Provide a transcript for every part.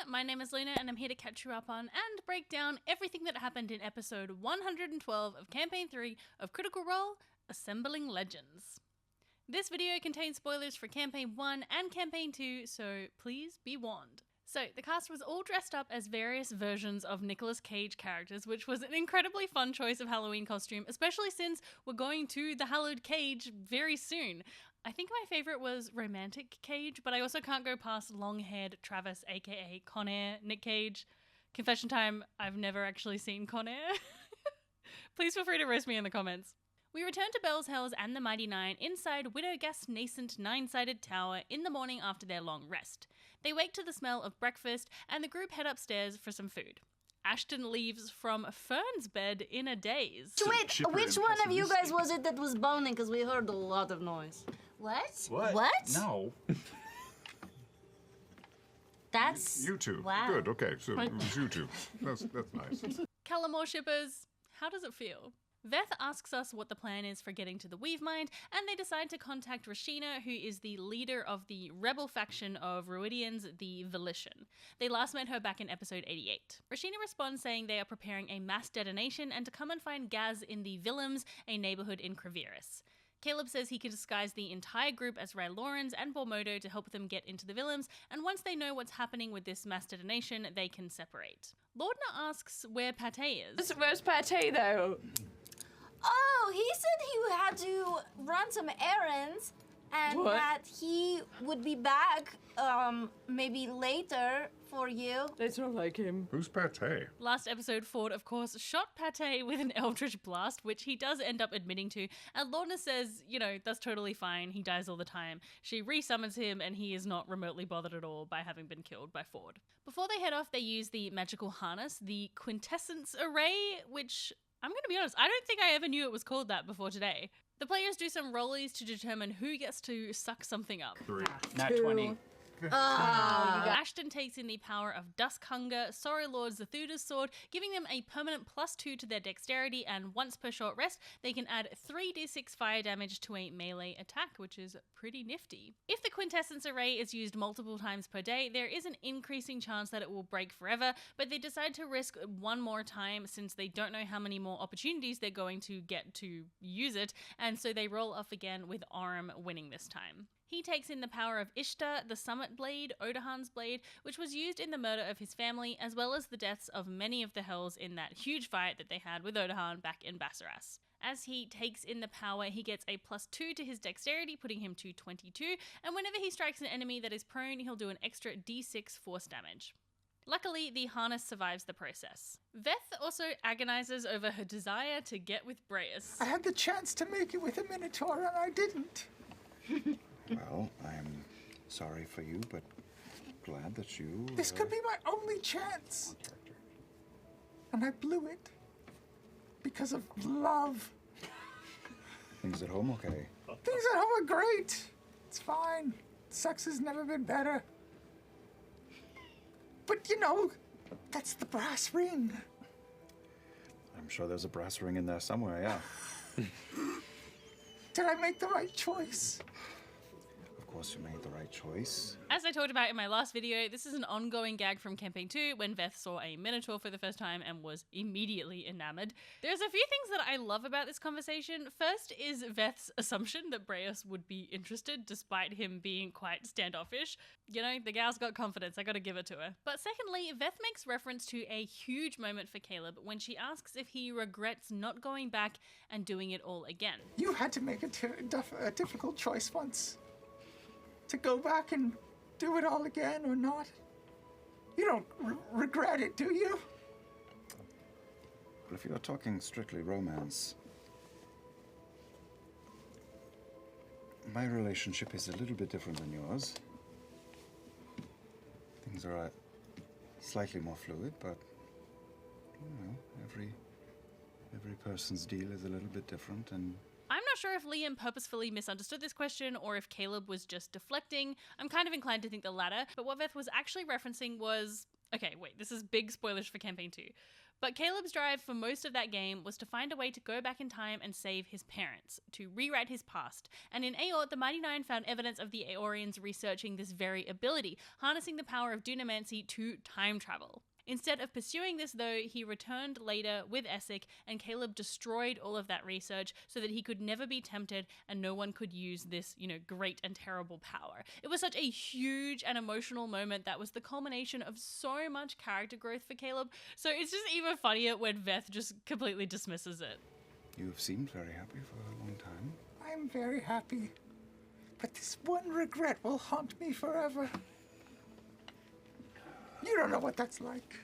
my name is Luna and I'm here to catch you up on and break down everything that happened in episode 112 of Campaign 3 of Critical Role, Assembling Legends. This video contains spoilers for Campaign 1 and Campaign 2, so please be warned. So, the cast was all dressed up as various versions of Nicolas Cage characters, which was an incredibly fun choice of Halloween costume, especially since we're going to the Hallowed Cage very soon. I think my favourite was Romantic Cage, but I also can't go past long-haired Travis, aka Con Air, Nick Cage. Confession time, I've never actually seen Con Air. Please feel free to roast me in the comments. We return to Bell's Hells and the Mighty Nine inside Widowgast's nascent nine-sided tower in the morning after their long rest. They wake to the smell of breakfast and the group head upstairs for some food. Ashton leaves from Fern's bed in a daze. Wait, which one of you guys was it that was boning? Because we heard a lot of noise. What? What? No. That's... You two. Wow. Good, okay, so it was you two. That's nice. Callamore shippers, how does it feel? Veth asks us what the plan is for getting to the Weavemind, and they decide to contact Rashina, who is the leader of the rebel faction of Ruidians, the Volition. They last met her back in episode 88. Rashina responds saying they are preparing a mass detonation and to come and find Gaz in the Villums, a neighborhood in Kraviris. Caleb says he can disguise the entire group as Rylorans and Bormodo to help them get into the Villums, and once they know what's happening with this mass detonation, they can separate. Lordna asks where Pate is. Where's Pate, though? Oh, he said he had to run some errands and that he would be back maybe later for you. That's not like him. Who's Pate? Last episode, Ford, of course, shot Pate with an Eldritch Blast, which he does end up admitting to, and Lorna says, you know, that's totally fine, he dies all the time. She resummons him, and he is not remotely bothered at all by having been killed by Ford. Before they head off, they use the magical harness, the Quintessence Array, which... I'm going to be honest, I don't think I ever knew it was called that before today. The players do some rollies to determine who gets to suck something up. 3. Not 20. Ashton takes in the power of Dusk Hunger, Sorry Lord's Zethuta's sword, giving them a permanent +2 to their dexterity, and once per short rest, they can add 3d6 fire damage to a melee attack, which is pretty nifty. If the Quintessence Array is used multiple times per day, there is an increasing chance that it will break forever, but they decide to risk one more time since they don't know how many more opportunities they're going to get to use it, and so they roll off again with Orym winning this time. He takes in the power of Ishtar, the Summit Blade, Odahan's blade, which was used in the murder of his family, as well as the deaths of many of the Hells in that huge fight that they had with Odahan back in Bassaras. As he takes in the power, he gets a +2 to his dexterity, putting him to 22, and whenever he strikes an enemy that is prone, he'll do an extra d6 force damage. Luckily, the harness survives the process. Veth also agonizes over her desire to get with Breus. I had the chance to make it with a Minotaur and I didn't. Well, I'm sorry for you, but glad that you... This could be my only chance. And I blew it. Because of love. Things at home okay? Things at home are great. It's fine. Sex has never been better. But you know, that's the brass ring. I'm sure there's a brass ring in there somewhere, yeah. Did I make the right choice? Of course you made the right choice. As I talked about in my last video, this is an ongoing gag from Campaign 2 when Veth saw a Minotaur for the first time and was immediately enamored. There's a few things that I love about this conversation. First is Veth's assumption that Breus would be interested despite him being quite standoffish. You know, the gal's got confidence, I gotta give it to her. But secondly, Veth makes reference to a huge moment for Caleb when she asks if he regrets not going back and doing it all again. You had to make a difficult choice once. To go back and do it all again or not. You don't regret it, do you? But if you're talking strictly romance, my relationship is a little bit different than yours. Things are slightly more fluid, but you know, every person's deal is a little bit different, and I'm not sure if Liam purposefully misunderstood this question or if Caleb was just deflecting. I'm kind of inclined to think the latter, but what Veth was actually referencing was Okay, wait, this is big spoilers for Campaign 2. But Caleb's drive for most of that game was to find a way to go back in time and save his parents, to rewrite his past. And in Aort, the Mighty Nine found evidence of the Aorians researching this very ability, harnessing the power of Dunamancy to time travel. Instead of pursuing this, though, he returned later with Essek, and Caleb destroyed all of that research so that he could never be tempted and no one could use this, great and terrible power. It was such a huge and emotional moment that was the culmination of so much character growth for Caleb, so it's just even funnier when Veth just completely dismisses it. You've seemed very happy for a long time. I'm very happy. But this one regret will haunt me forever. You don't know what that's like.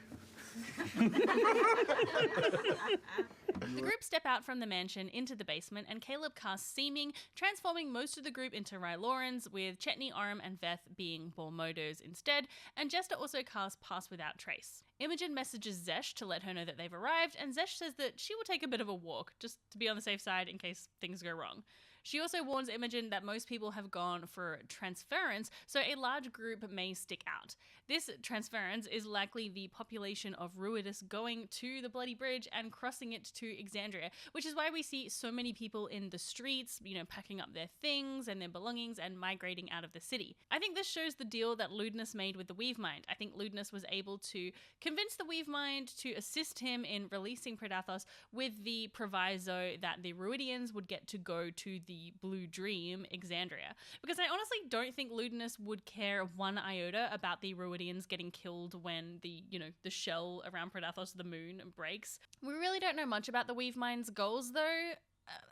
The group step out from the mansion into the basement, and Caleb casts Seeming, transforming most of the group into Rylorans, with Chetney, Orym, and Veth being Bormodos instead, and Jester also casts Pass Without Trace. Imogen messages Zesh to let her know that they've arrived, and Zesh says that she will take a bit of a walk, just to be on the safe side in case things go wrong. She also warns Imogen that most people have gone for transference, so a large group may stick out. This transference is likely the population of Ruidus going to the Bloody Bridge and crossing it to Exandria, which is why we see so many people in the streets, packing up their things and their belongings and migrating out of the city. I think this shows the deal that Ludinus made with the Weavemind. I think Ludinus was able to convince the Weavemind to assist him in releasing Predathos with the proviso that the Ruidians would get to go to the Blue Dream, Exandria. Because I honestly don't think Ludinus would care one iota about the Ruidians getting killed when the shell around Predathos, the moon, breaks. We really don't know much about the Weavemind's goals, though.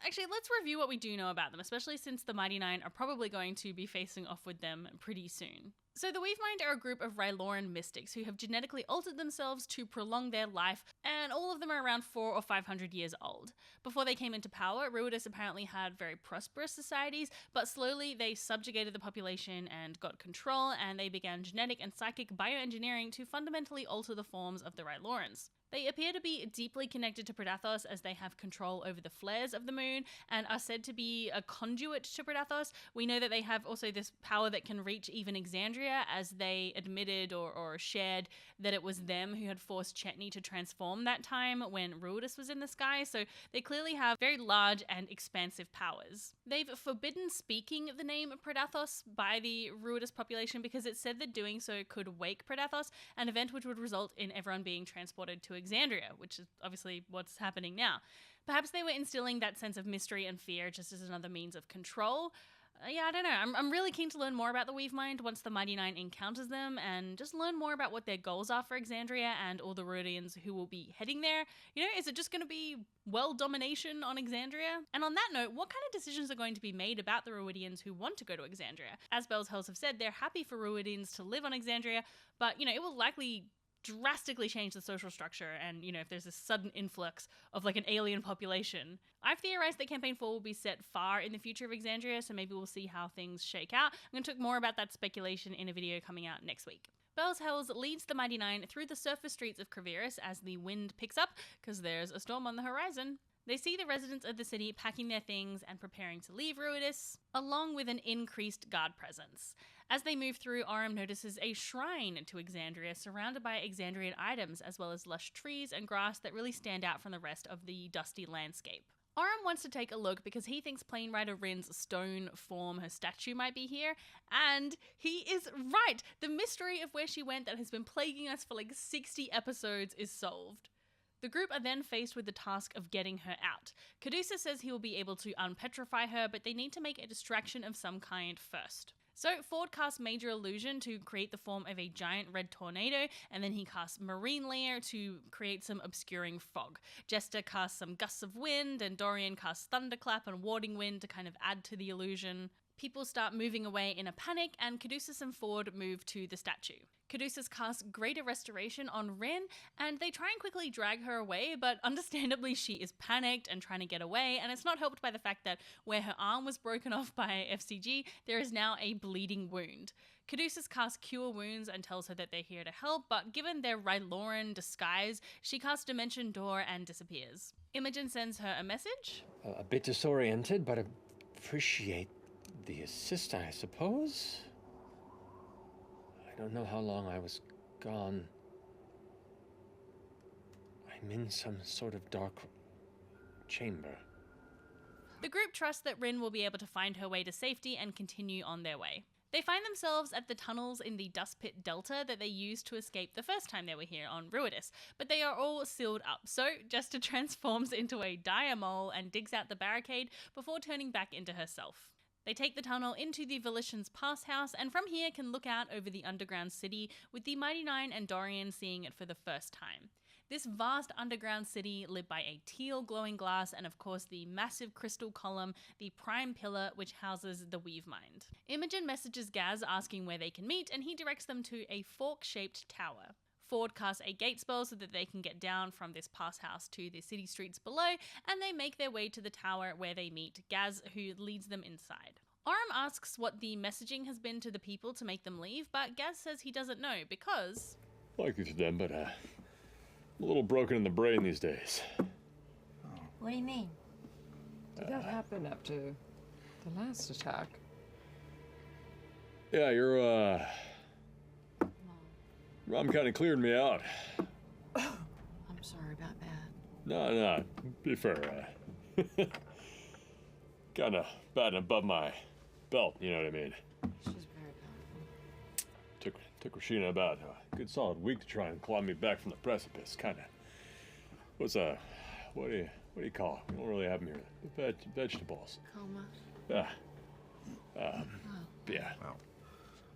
Actually, let's review what we do know about them, especially since the Mighty Nine are probably going to be facing off with them pretty soon. So the Weavemind are a group of Ryloran mystics who have genetically altered themselves to prolong their life, and all of them are around 400 or 500 years old. Before they came into power, Ruidus apparently had very prosperous societies, but slowly they subjugated the population and got control, and they began genetic and psychic bioengineering to fundamentally alter the forms of the Rylorans. They appear to be deeply connected to Predathos as they have control over the flares of the moon and are said to be a conduit to Predathos. We know that they have also this power that can reach even Exandria, as they admitted or shared that it was them who had forced Chetney to transform that time when Ruidus was in the sky, so they clearly have very large and expansive powers. They've forbidden speaking the name Predathos by the Ruidus population because it said that doing so could wake Predathos, an event which would result in everyone being transported to Exandria, which is obviously what's happening now. Perhaps they were instilling that sense of mystery and fear just as another means of control. Yeah, I don't know. I'm really keen to learn more about the Weavemind once the Mighty Nine encounters them, and just learn more about what their goals are for Exandria and all the Ruidians who will be heading there. Is it just going to be world domination on Exandria? And on that note, what kind of decisions are going to be made about the Ruidians who want to go to Exandria? As Bell's Hells have said, they're happy for Ruidians to live on Exandria, but, it will likely drastically change the social structure, and if there's a sudden influx of an alien population. I've theorized that Campaign 4 will be set far in the future of Exandria, so maybe we'll see how things shake out. I'm going to talk more about that speculation in a video coming out next week. Bell's Hells leads the Mighty Nine through the surface streets of Craveris as the wind picks up, because there's a storm on the horizon. They see the residents of the city packing their things and preparing to leave Ruidus, along with an increased guard presence. As they move through, Orym notices a shrine to Exandria surrounded by Exandrian items, as well as lush trees and grass that really stand out from the rest of the dusty landscape. Orym wants to take a look because he thinks Plane Rider Rin's stone form, her statue, might be here, and he is right! The mystery of where she went that has been plaguing us for 60 episodes is solved. The group are then faced with the task of getting her out. Caduceus says he will be able to unpetrify her, but they need to make a distraction of some kind first. So Ford casts Major Illusion to create the form of a giant red tornado, and then he casts Marine Layer to create some obscuring fog. Jester casts some gusts of wind, and Dorian casts Thunderclap and Warding Wind to kind of add to the illusion. People start moving away in a panic, and Caduceus and Ford move to the statue. Caduceus casts Greater Restoration on Rin, and they try and quickly drag her away, but understandably she is panicked and trying to get away, and it's not helped by the fact that where her arm was broken off by FCG, there is now a bleeding wound. Caduceus casts Cure Wounds and tells her that they're here to help, but given their Ryloran disguise, she casts Dimension Door and disappears. Imogen sends her a message. A bit disoriented, but appreciate the assist, I suppose. I don't know how long I was gone. I'm in some sort of dark chamber. The group trusts that Rin will be able to find her way to safety and continue on their way. They find themselves at the tunnels in the dust pit delta that they used to escape the first time they were here on Ruidus, but they are all sealed up, so Jester transforms into a dire mole and digs out the barricade before turning back into herself. They take the tunnel into the Volition's pass house, and from here can look out over the underground city, with the Mighty Nine and Dorian seeing it for the first time. This vast underground city lit by a teal glowing glass and of course the massive crystal column, the prime pillar which houses the Weave Mind. Imogen messages Gaz asking where they can meet, and he directs them to a fork-shaped tower. Ford casts a gate spell so that they can get down from this pass house to the city streets below, and they make their way to the tower where they meet Gaz, who leads them inside. Orem asks what the messaging has been to the people to make them leave, but Gaz says he doesn't know because... Like you to them, but I'm a little broken in the brain these days. What do you mean? Did that happen after the last attack? Yeah, your Rom kind of cleared me out. I'm sorry about that. No, be fair. Kind of batting above my belt, you know what I mean? She's very powerful. Took Rashina about a good solid week to try and claw me back from the precipice. Kind of. What do you call it? We don't really have them here. Vegetables. Coma. Yeah. Oh. Yeah. Wow.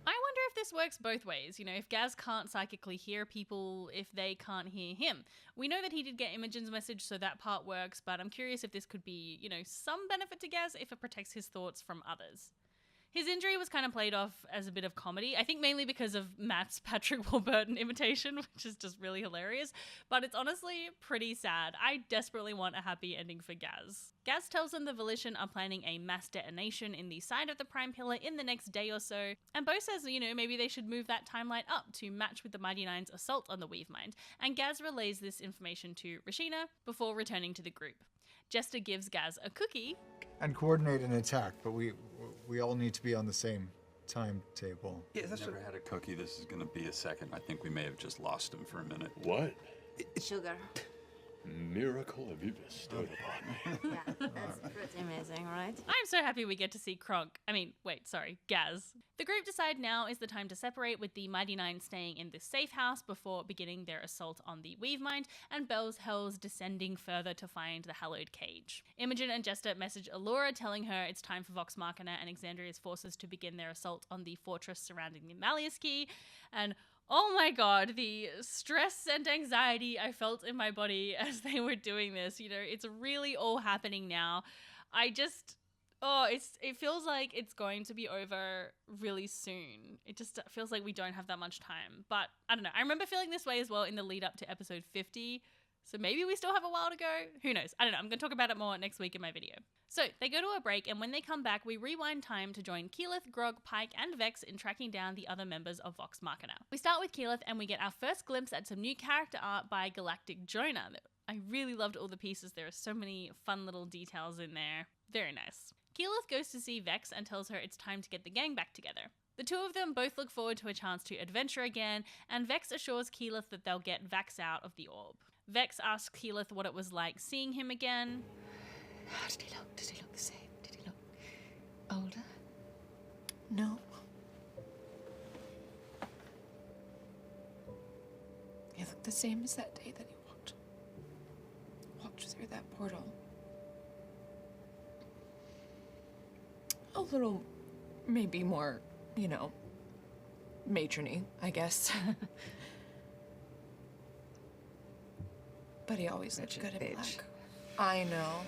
I wonder if this works both ways. You know, if Gaz can't psychically hear people, if they can't hear him. We know that he did get Imogen's message, so that part works, but I'm curious if this could be, you know, some benefit to Gaz if it protects his thoughts from others. His injury was kind of played off as a bit of comedy, I think mainly because of Matt's Patrick Warburton imitation, which is just really hilarious, but it's honestly pretty sad. I desperately want a happy ending for Gaz. Gaz tells them the Volition are planning a mass detonation in the side of the Prime Pillar in the next day or so, and Bo says, you know, maybe they should move that timeline up to match with the Mighty Nine's assault on the Weave Mind, and Gaz relays this information to Rashina before returning to the group. Jester gives Gaz a cookie. And coordinate an attack, but we all need to be on the same timetable. Yeah, that's never had a cookie. This is going to be a second. I think we may have just lost him for a minute. What? Sugar. Miracle have you bestowed upon me? Yeah, that's pretty amazing, right? I'm so happy we get to see Gaz. The group decide now is the time to separate, with the Mighty Nine staying in this safe house before beginning their assault on the Weave Mind, and Bell's Hells descending further to find the hallowed cage. Imogen and Jester message Allura telling her it's time for Vox Machina and Exandria's forces to begin their assault on the fortress surrounding the Malleus Key, and oh my god, the stress and anxiety I felt in my body as they were doing this. You know, it's really all happening now. It feels like it's going to be over really soon. It just feels like we don't have that much time. But I don't know. I remember feeling this way as well in the lead up to episode 50. So maybe we still have a while to go. Who knows? I don't know. I'm going to talk about it more next week in my video. So they go to a break, and when they come back, we rewind time to join Keyleth, Grog, Pike, and Vex in tracking down the other members of Vox Machina. We start with Keyleth, and we get our first glimpse at some new character art by Galactic Jonah. I really loved all the pieces. There are so many fun little details in there. Very nice. Keyleth goes to see Vex and tells her it's time to get the gang back together. The two of them both look forward to a chance to adventure again, and Vex assures Keyleth that they'll get Vax out of the orb. Vex asks Keyleth what it was like seeing him again. How did he look? Did he look the same? Did he look older? No. He looked the same as that day that he walked through that portal. A little, maybe more, you know, matronly, I guess. But he always looked good in black. I know.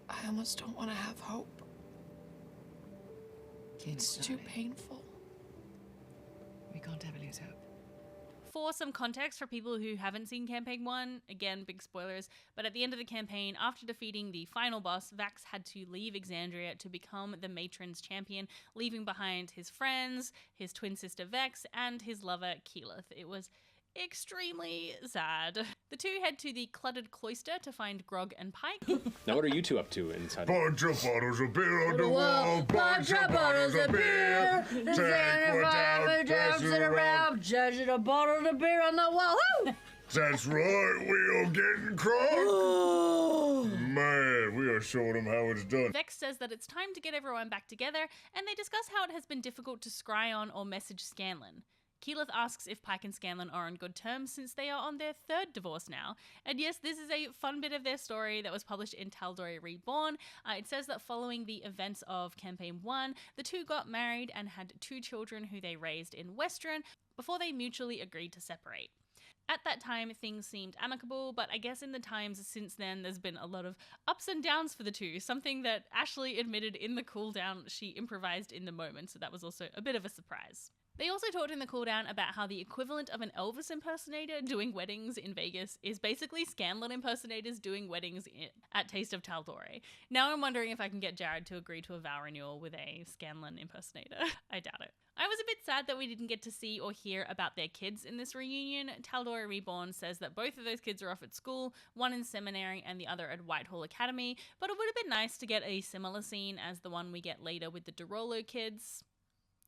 I almost don't want to have hope. It's too painful. We can't ever lose hope. For some context for people who haven't seen Campaign 1, again, big spoilers, but at the end of the campaign, after defeating the final boss, Vax had to leave Exandria to become the Matron's champion, leaving behind his friends, his twin sister Vex, and his lover Keyleth. It was extremely sad. The two head to the cluttered cloister to find Grog and Pike. Now, what are you two up to inside? Bunch of bottles of beer on the wall. Bunch of bottles of beer. Take one down, pass it around. Judging a bottle of beer on the wall. Woo! That's right, we are getting crunk. Man, we are showing them how it's done. Vex says that it's time to get everyone back together, and they discuss how it has been difficult to scry on or message Scanlan. Keyleth asks if Pike and Scanlan are on good terms since they are on their third divorce now. And yes, this is a fun bit of their story that was published in Tal'Dorei Reborn. It says that following the events of Campaign 1, the two got married and had 2 children who they raised in Western before they mutually agreed to separate. At that time, things seemed amicable, but I guess in the times since then, there's been a lot of ups and downs for the two, something that Ashley admitted in the cooldown she improvised in the moment, so that was also a bit of a surprise. They also talked in the cooldown about how the equivalent of an Elvis impersonator doing weddings in Vegas is basically Scanlan impersonators doing weddings at Taste of Tal'Dorei. Now I'm wondering if I can get Jared to agree to a vow renewal with a Scanlan impersonator. I doubt it. I was a bit sad that we didn't get to see or hear about their kids in this reunion. Tal'Dorei Reborn says that both of those kids are off at school, one in seminary and the other at Whitehall Academy, but it would have been nice to get a similar scene as the one we get later with the DeRollo kids.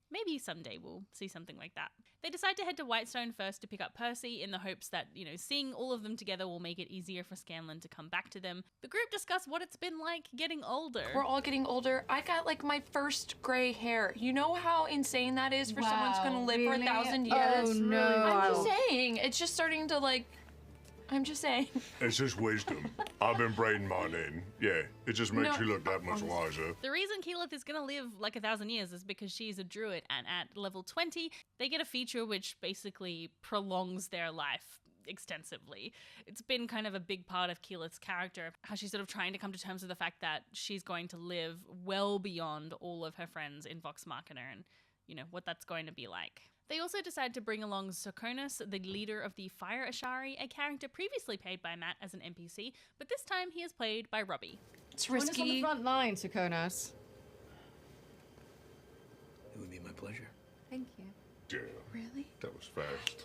Maybe someday we'll see something like that. They decide to head to Whitestone first to pick up Percy in the hopes that, seeing all of them together will make it easier for Scanlan to come back to them. The group discuss what it's been like getting older. We're all getting older. I got like my first gray hair. You know how insane that is for someone who's gonna live for 1,000 years? Oh no. I'm just saying. It's just starting to I'm just saying. It's just wisdom. I've been braiding mine in. Yeah, it just makes you look that much wiser. The reason Keyleth is going to live like 1,000 years is because she's a druid, and at level 20, they get a feature which basically prolongs their life extensively. It's been kind of a big part of Keyleth's character, how she's sort of trying to come to terms with the fact that she's going to live well beyond all of her friends in Vox Machina and, what that's going to be like. They also decide to bring along Sokonos, the leader of the Fire Ashari, a character previously played by Matt as an NPC, but this time he is played by Robbie. It's Join us on the risky. front line, Sokonos. It would be my pleasure. Thank you. Yeah, Really? that was fast.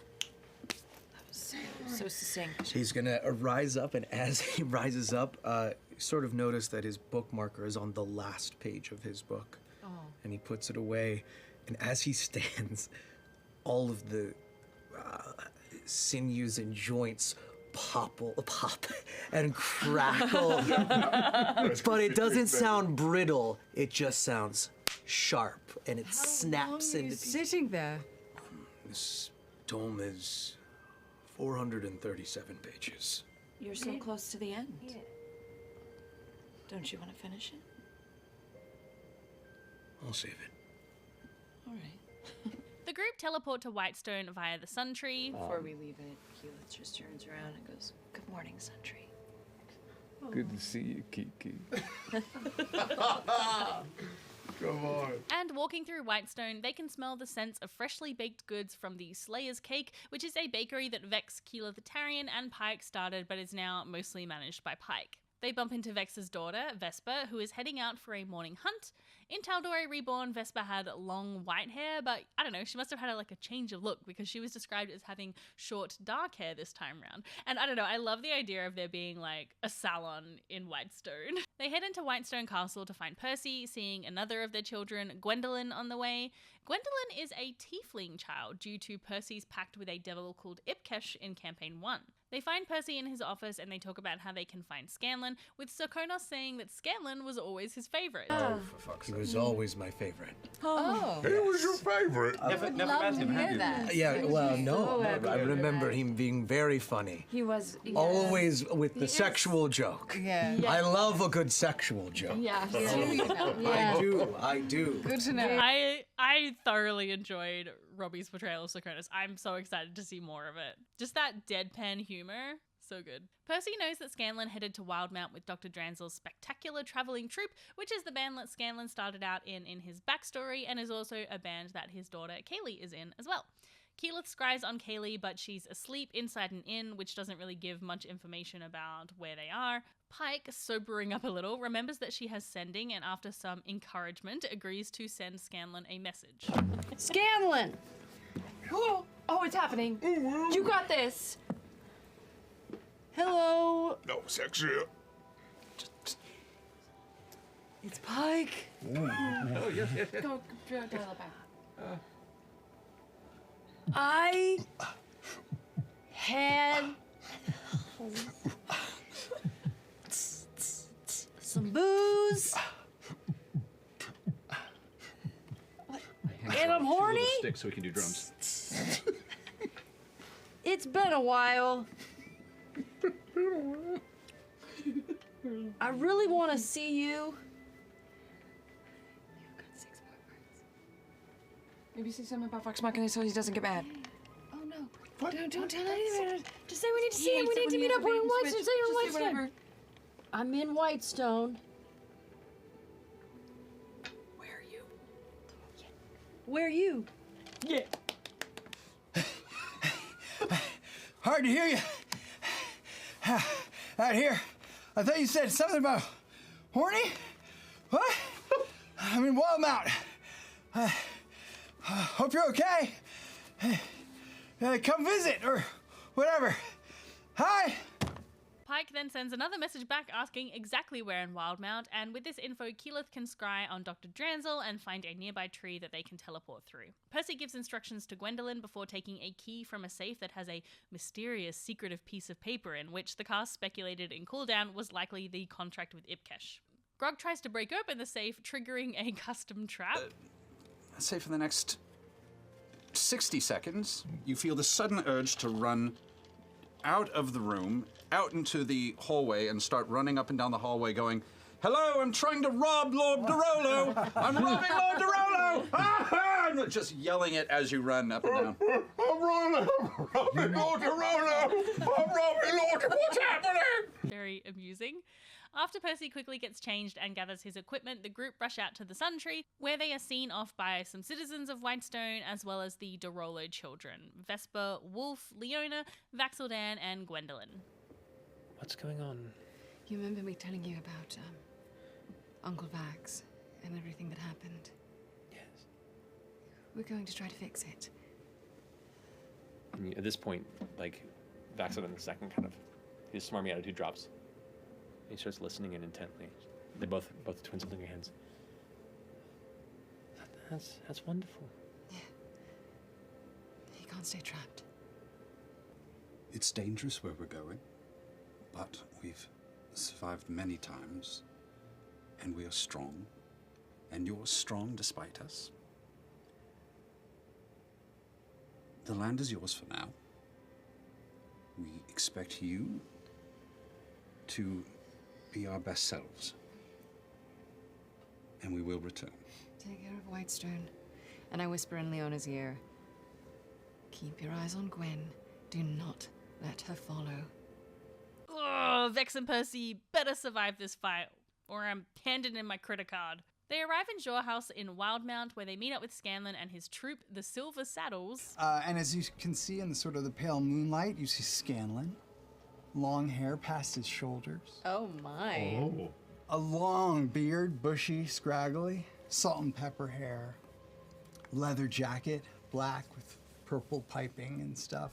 So succinct. He's gonna rise up, and as he rises up, sort of notice that his bookmarker is on the last page of his book. Oh. And he puts it away, and as he stands, all of the sinews and joints pop and crackle. But it doesn't sound brittle, it just sounds sharp, and it snaps into pieces. Sitting there. This tome is 437 pages. You're so close to the end. Yeah. Don't you want to finish it? I'll save it. All right. The group teleport to Whitestone via the Sun Tree. Before we leave it, Keyleth just turns around and goes, "Good morning, Suntree." Good to see you, Kiki. Come on. And walking through Whitestone, they can smell the scents of freshly baked goods from the Slayer's Cake, which is a bakery that Vex, Keyleth Tarian, and Pike started, but is now mostly managed by Pike. They bump into Vex's daughter, Vesper, who is heading out for a morning hunt. In Tal'Dorei Reborn, Vesper had long white hair, but I don't know, she must have had a change of look because she was described as having short, dark hair this time round. And I don't know, I love the idea of there being a salon in Whitestone. They head into Whitestone Castle to find Percy, seeing another of their children, Gwendolyn, on the way. Gwendolyn is a tiefling child due to Percy's pact with a devil called Ipkesh in Campaign 1. They find Percy in his office and they talk about how they can find Scanlan, with Sokonos saying that Scanlan was always his favourite. Oh, for fuck's sake. He was always my favorite. Oh. He was your favorite. Never met him, have you? Yeah, well, no. I remember him being very funny. He was. Yeah. Always with the sexual joke. Yeah. I love a good sexual joke. Yeah. I do. Good to know. I thoroughly enjoyed Robbie's portrayal of Sokonos. I'm so excited to see more of it. Just that deadpan humor. So good. Percy knows that Scanlan headed to Wildmount with Dr. Dranzel's spectacular travelling troupe, which is the band that Scanlan started out in his backstory, and is also a band that his daughter Kaylee is in as well. Keyleth scries on Kaylee, but she's asleep inside an inn, which doesn't really give much information about where they are. Pike, sobering up a little, remembers that she has sending, and after some encouragement, agrees to send Scanlan a message. Scanlan! Hello. Oh, it's happening. You got this. Hello. No, sexy. It's Pike. Go dial it back. I had some booze. And I'm horny. Stick so we can do drums. It's been a while. I really want to see you. Maybe say something about Vox Machina so he doesn't get mad. Oh no. What? Don't tell anyone. Just say we need to see him. We need to meet up in Whitestone. Say you're in Whitestone. I'm in Whitestone. Where are you? Yeah. Hard to hear you. Out here. I thought you said something about horny? What? I'm in Wildmount. Hope you're okay. Come visit or whatever. Hi. Pike then sends another message back asking exactly where in Wildmount, and with this info, Keyleth can scry on Dr. Dranzel and find a nearby tree that they can teleport through. Percy gives instructions to Gwendolyn before taking a key from a safe that has a mysterious, secretive piece of paper in, which the cast speculated in cooldown was likely the contract with Ipkesh. Grog tries to break open the safe, triggering a custom trap. Let's say for the next 60 seconds, you feel the sudden urge to run out of the room, out into the hallway, and start running up and down the hallway going, "Hello, I'm trying to rob Lord Derolo! I'm robbing Lord Derolo! Ah-ha!" And just yelling it as you run up and down. I'm robbing Lord Derolo! I'm robbing Lord... What's happening? Very amusing. After Percy quickly gets changed and gathers his equipment, the group rush out to the Sun Tree, where they are seen off by some citizens of Whitestone, as well as the Derolo children, Vesper, Wolf, Leona, Vaxildan, and Gwendolyn. What's going on? You remember me telling you about Uncle Vax and everything that happened? Yes. We're going to try to fix it. And at this point, like, Vaxildan in the second kind of, his smarmy attitude drops. He starts listening in intently. They both the twins holding your hands. That's wonderful. Yeah. He can't stay trapped. It's dangerous where we're going, but we've survived many times, and we are strong, and you're strong despite us. The land is yours for now. We expect you to be our best selves, and we will return. Take care of Whitestone. And I whisper in Leona's ear, keep your eyes on Gwen. Do not let her follow. Ugh, Vex and Percy better survive this fight, or I'm handing in my critter card. They arrive in Jor House in Wildmount, where they meet up with Scanlan and his troop, the Silver Saddles. And as you can see in the sort of the pale moonlight, you see Scanlan. Long hair past his shoulders. Oh my. Oh. A long beard, bushy, scraggly. Salt and pepper hair. Leather jacket, black with purple piping and stuff.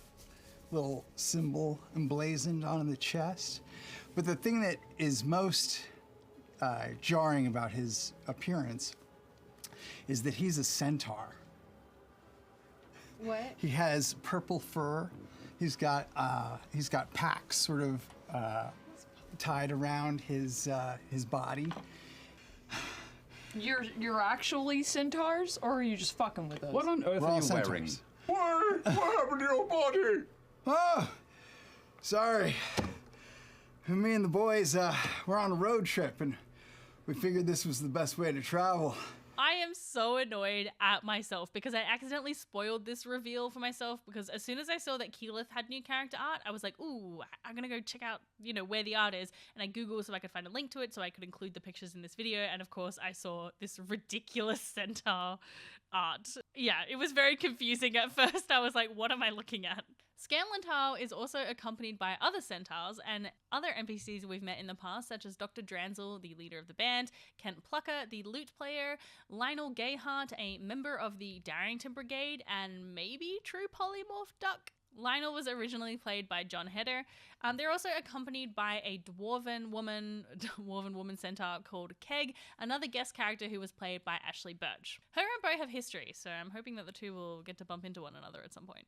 Little symbol emblazoned on the chest. But the thing that is most jarring about his appearance is that he's a centaur. What? He has purple fur. He's got packs sort of tied around his body. You're actually centaurs, or are you just fucking with us? What on earth We're are all you centaurs. wearing? What happened to your body? Oh, sorry. Me and the boys, we're on a road trip, and we figured this was the best way to travel. I am so annoyed at myself because I accidentally spoiled this reveal for myself, because as soon as I saw that Keyleth had new character art, I was like, ooh, I'm gonna go check out, where the art is. And I Googled so I could find a link to it so I could include the pictures in this video. And of course I saw this ridiculous centaur art. Yeah, it was very confusing at first. I was like, what am I looking at? Scanlan is also accompanied by other centaurs and other NPCs we've met in the past, such as Dr. Dranzel, the leader of the band, Kent Plucker, the lute player, Lionel Gayhart, a member of the Darrington Brigade, and maybe True Polymorph Duck. Lionel was originally played by John Heder. They're also accompanied by a dwarven woman centaur called Keg, another guest character who was played by Ashley Birch. Her and Bo have history, so I'm hoping that the two will get to bump into one another at some point.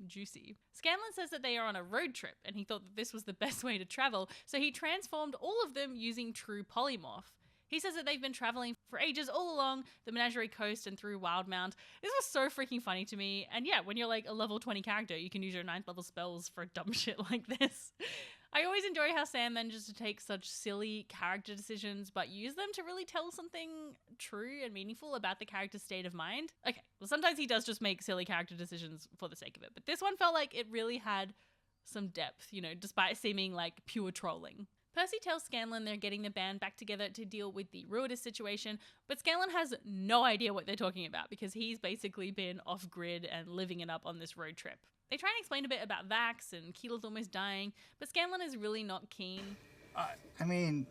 Juicy. Scanlan says that they are on a road trip and he thought that this was the best way to travel, so he transformed all of them using True Polymorph. He says that they've been traveling for ages all along the Menagerie Coast and through Wildmount. This was so freaking funny to me. And yeah, when you're like a level 20 character, you can use your 9th level spells for dumb shit like this. I always enjoy how Sam manages to take such silly character decisions, but use them to really tell something true and meaningful about the character's state of mind. Okay, well sometimes he does just make silly character decisions for the sake of it, but this one felt like it really had some depth, you know, despite seeming like pure trolling. Percy tells Scanlan they're getting the band back together to deal with the Ruidus situation, but Scanlan has no idea what they're talking about because he's basically been off-grid and living it up on this road trip. They try and explain a bit about Vax and Keela's almost dying, but Scanlan is really not keen. I mean,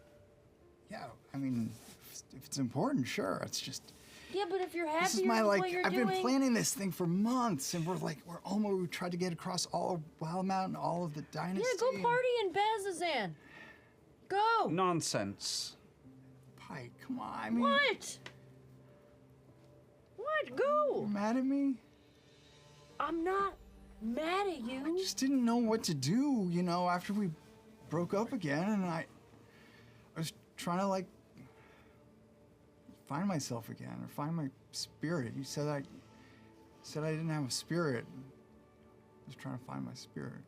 if it's important, sure. It's just... Yeah, but if you're happy this is my, like, I've been planning this thing for months, and we tried to get across all of Wildmount and all of the dynasty. Yeah, go party in Bazazan. Go! Nonsense. Pike, come on, I mean... What? What? Go! You're mad at me? I'm not mad at you. I just didn't know what to do, you know, after we broke up again, and I was trying to, like, find myself again, or find my spirit. You said I didn't have a spirit. I was trying to find my spirit.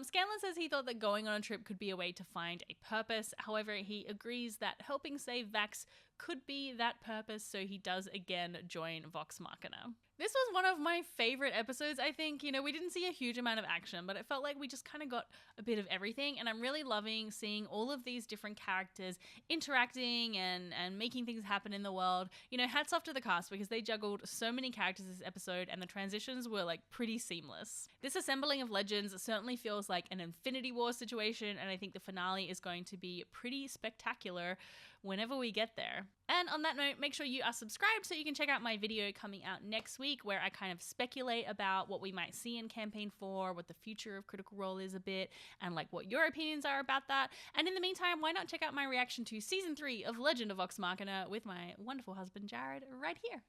Scanlan says he thought that going on a trip could be a way to find a purpose. However, he agrees that helping save Vax could be that purpose, so he does again join Vox Machina. This was one of my favorite episodes, I think. You know, we didn't see a huge amount of action, but it felt like we just kind of got a bit of everything, and I'm really loving seeing all of these different characters interacting and making things happen in the world. You know, hats off to the cast because they juggled so many characters this episode, and the transitions were like pretty seamless. This assembling of legends certainly feels like an Infinity War situation, and I think the finale is going to be pretty spectacular whenever we get there. And on that note, make sure you are subscribed so you can check out my video coming out next week where I kind of speculate about what we might see in Campaign 4, what the future of Critical Role is a bit, and like what your opinions are about that. And in the meantime, why not check out my reaction to Season 3 of Legend of Vox Machina with my wonderful husband Jared right here.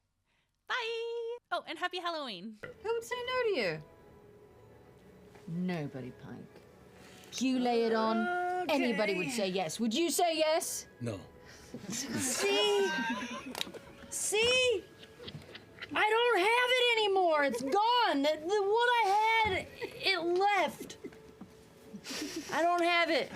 Bye! Oh, and happy Halloween. Who would say no to you? Nobody, Pike. You lay it on, anybody would say yes. Would you say yes? No. See? See? I don't have it anymore. It's gone. What I had, it left. I don't have it.